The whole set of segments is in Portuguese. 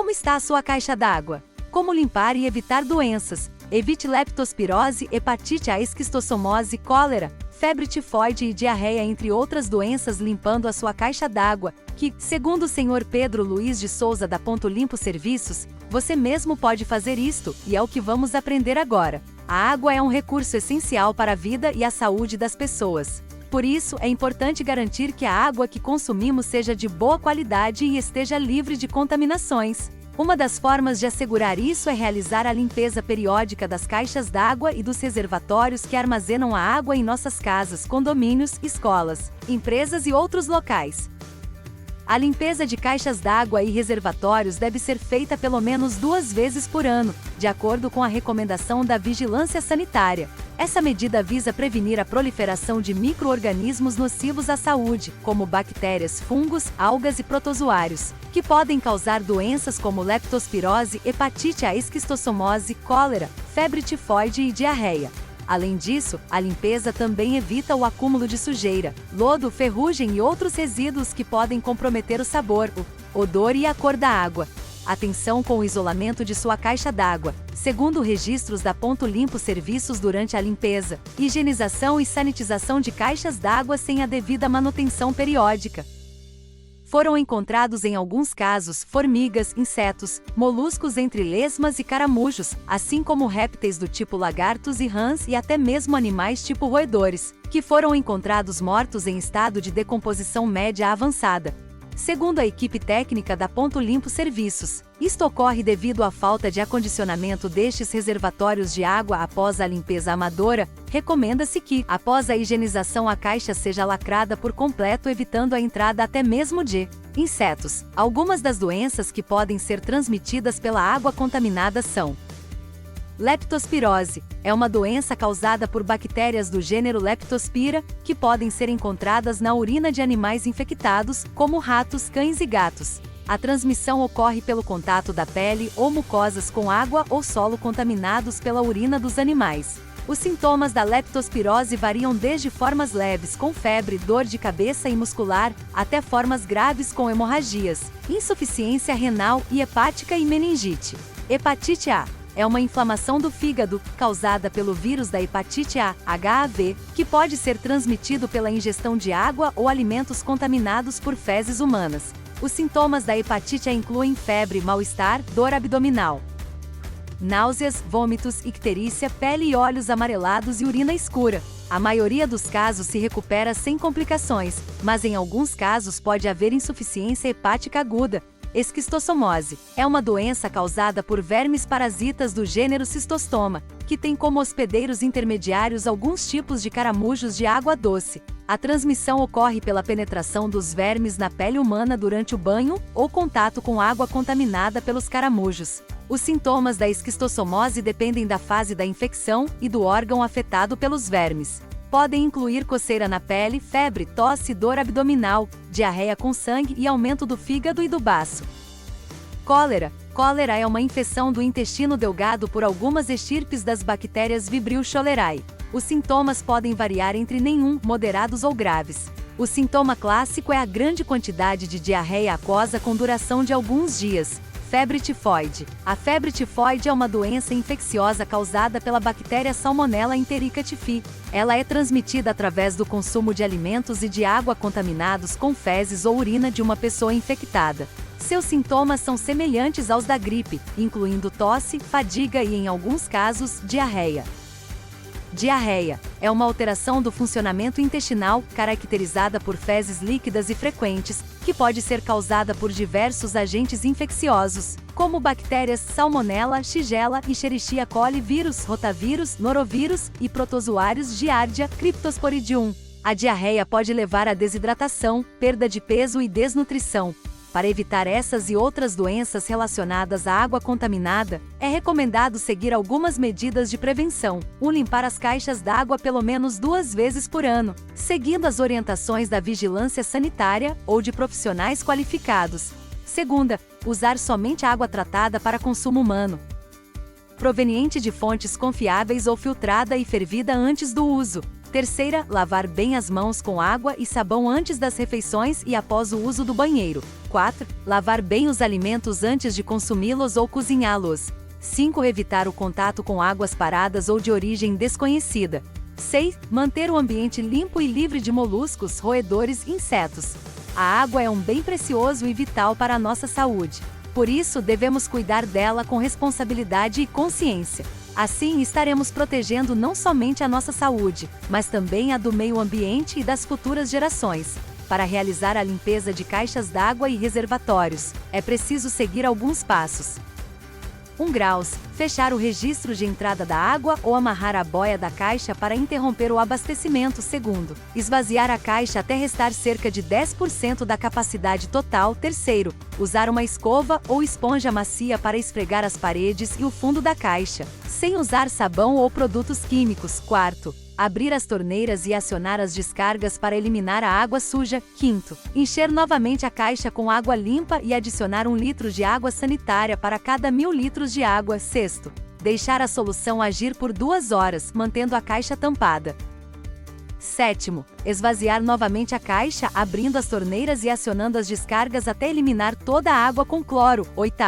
Como está a sua caixa d'água? Como limpar e evitar doenças? Evite leptospirose, hepatite A, esquistossomose, cólera, febre tifoide e diarreia, entre outras doenças, limpando a sua caixa d'água, que, segundo o Sr. Pedro Luiz de Souza da Ponto Limpo Serviços, você mesmo pode fazer isto, e é o que vamos aprender agora. A água é um recurso essencial para a vida e a saúde das pessoas. Por isso, é importante garantir que a água que consumimos seja de boa qualidade e esteja livre de contaminações. Uma das formas de assegurar isso é realizar a limpeza periódica das caixas d'água e dos reservatórios que armazenam a água em nossas casas, condomínios, escolas, empresas e outros locais. A limpeza de caixas d'água e reservatórios deve ser feita pelo menos 2 vezes por ano, de acordo com a recomendação da Vigilância Sanitária. Essa medida visa prevenir a proliferação de micro-organismos nocivos à saúde, como bactérias, fungos, algas e protozoários, que podem causar doenças como leptospirose, hepatite A, esquistossomose, cólera, febre tifoide e diarreia. Além disso, a limpeza também evita o acúmulo de sujeira, lodo, ferrugem e outros resíduos que podem comprometer o sabor, o odor e a cor da água. Atenção com o isolamento de sua caixa d'água. Segundo registros da Ponto Limpo Serviços, durante a limpeza, higienização e sanitização de caixas d'água sem a devida manutenção periódica, foram encontrados em alguns casos formigas, insetos, moluscos entre lesmas e caramujos, assim como répteis do tipo lagartos e rãs e até mesmo animais tipo roedores, que foram encontrados mortos em estado de decomposição média avançada. Segundo a equipe técnica da Ponto Limpo Serviços, isto ocorre devido à falta de acondicionamento destes reservatórios de água após a limpeza amadora. Recomenda-se que, após a higienização, a caixa seja lacrada por completo, evitando a entrada até mesmo de insetos. Algumas das doenças que podem ser transmitidas pela água contaminada são: leptospirose é uma doença causada por bactérias do gênero Leptospira, que podem ser encontradas na urina de animais infectados, como ratos, cães e gatos. A transmissão ocorre pelo contato da pele ou mucosas com água ou solo contaminados pela urina dos animais. Os sintomas da leptospirose variam desde formas leves com febre, dor de cabeça e muscular, até formas graves com hemorragias, insuficiência renal e hepática e meningite. Hepatite A é uma inflamação do fígado, causada pelo vírus da hepatite A, HAV, que pode ser transmitido pela ingestão de água ou alimentos contaminados por fezes humanas. Os sintomas da hepatite A incluem febre, mal-estar, dor abdominal, náuseas, vômitos, icterícia, pele e olhos amarelados e urina escura. A maioria dos casos se recupera sem complicações, mas em alguns casos pode haver insuficiência hepática aguda. Esquistossomose é uma doença causada por vermes parasitas do gênero Cistostoma, que tem como hospedeiros intermediários alguns tipos de caramujos de água doce. A transmissão ocorre pela penetração dos vermes na pele humana durante o banho ou contato com água contaminada pelos caramujos. Os sintomas da esquistossomose dependem da fase da infecção e do órgão afetado pelos vermes. Podem incluir coceira na pele, febre, tosse, dor abdominal, diarreia com sangue e aumento do fígado e do baço. Cólera. Cólera é uma infecção do intestino delgado por algumas estirpes das bactérias Vibrio cholerae. Os sintomas podem variar entre nenhum, moderados ou graves. O sintoma clássico é a grande quantidade de diarreia aquosa com duração de alguns dias. Febre tifoide. A febre tifoide é uma doença infecciosa causada pela bactéria Salmonella enterica-typhi. Ela é transmitida através do consumo de alimentos e de água contaminados com fezes ou urina de uma pessoa infectada. Seus sintomas são semelhantes aos da gripe, incluindo tosse, fadiga e, em alguns casos, diarreia. Diarreia é uma alteração do funcionamento intestinal, caracterizada por fezes líquidas e frequentes, que pode ser causada por diversos agentes infecciosos, como bactérias Salmonella, Shigella, Escherichia coli, vírus, rotavírus, norovírus e protozoários Giardia, Cryptosporidium. A diarreia pode levar à desidratação, perda de peso e desnutrição. Para evitar essas e outras doenças relacionadas à água contaminada, é recomendado seguir algumas medidas de prevenção. Limpar as caixas d'água pelo menos 2 vezes por ano, seguindo as orientações da vigilância sanitária ou de profissionais qualificados. Segunda, usar somente água tratada para consumo humano, proveniente de fontes confiáveis ou filtrada e fervida antes do uso. Terceira, lavar bem as mãos com água e sabão antes das refeições e após o uso do banheiro. 4. Lavar bem os alimentos antes de consumi-los ou cozinhá-los. 5. Evitar o contato com águas paradas ou de origem desconhecida. 6. Manter o ambiente limpo e livre de moluscos, roedores e insetos. A água é um bem precioso e vital para a nossa saúde. Por isso, devemos cuidar dela com responsabilidade e consciência. Assim, estaremos protegendo não somente a nossa saúde, mas também a do meio ambiente e das futuras gerações. Para realizar a limpeza de caixas d'água e reservatórios, é preciso seguir alguns passos. 1 graus. Fechar o registro de entrada da água ou amarrar a boia da caixa para interromper o abastecimento. 2. Esvaziar a caixa até restar cerca de 10% da capacidade total. 3. Usar uma escova ou esponja macia para esfregar as paredes e o fundo da caixa, sem usar sabão ou produtos químicos. 4. Abrir as torneiras e acionar as descargas para eliminar a água suja. 5. Encher novamente a caixa com água limpa e adicionar 1 litro de água sanitária para cada 1000 litros de água. 6. Deixar a solução agir por 2 horas, mantendo a caixa tampada. 7. Esvaziar novamente a caixa, abrindo as torneiras e acionando as descargas até eliminar toda a água com cloro. 8.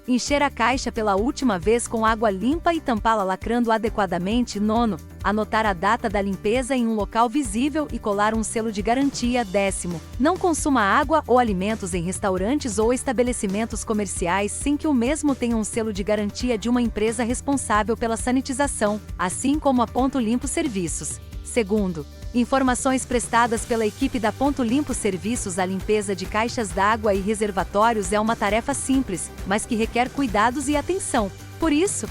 Encher a caixa pela última vez com água limpa e tampá-la lacrando adequadamente. 9. Anotar a data da limpeza em um local visível e colar um selo de garantia. 10. Não consuma água ou alimentos em restaurantes ou estabelecimentos comerciais sem que o mesmo tenha um selo de garantia de uma empresa responsável pela sanitização, assim como a Ponto Limpo Serviços. 2. Informações prestadas pela equipe da Ponto Limpo Serviços. A limpeza de caixas d'água e reservatórios é uma tarefa simples, mas que requer cuidados e atenção. Por isso,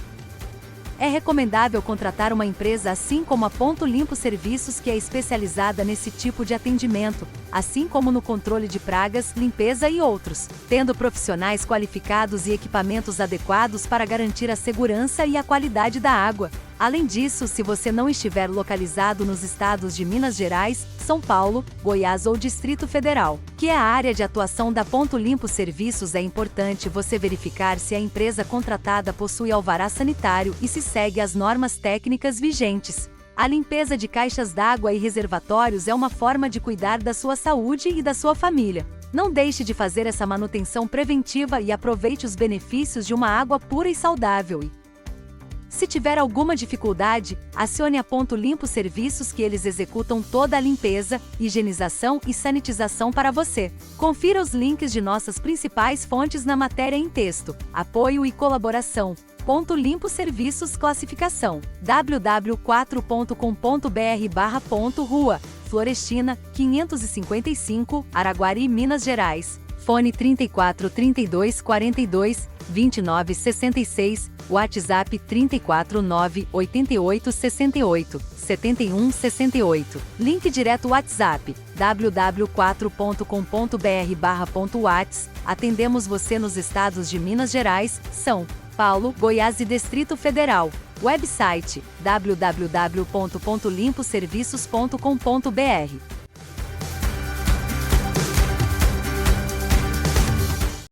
é recomendável contratar uma empresa assim como a Ponto Limpo Serviços, que é especializada nesse tipo de atendimento, assim como no controle de pragas, limpeza e outros, tendo profissionais qualificados e equipamentos adequados para garantir a segurança e a qualidade da água. Além disso, se você não estiver localizado nos estados de Minas Gerais, São Paulo, Goiás ou Distrito Federal, que é a área de atuação da Ponto Limpo Serviços, é importante você verificar se a empresa contratada possui alvará sanitário e se segue as normas técnicas vigentes. A limpeza de caixas d'água e reservatórios é uma forma de cuidar da sua saúde e da sua família. Não deixe de fazer essa manutenção preventiva e aproveite os benefícios de uma água pura e saudável. Se tiver alguma dificuldade, acione a Ponto Limpo Serviços, que eles executam toda a limpeza, higienização e sanitização para você. Confira os links de nossas principais fontes na matéria em texto. Apoio e colaboração. Ponto Limpo Serviços. Classificação: www.4com.br/Rua Florestina, 555, Araguari, Minas Gerais. Fone 34 32 42 29 66, WhatsApp 349 88 68 71 68. Link direto WhatsApp, www.4com.br/whats. Atendemos você nos estados de Minas Gerais, São Paulo, Goiás e Distrito Federal. Website: www.pontolimposerviços.com.br.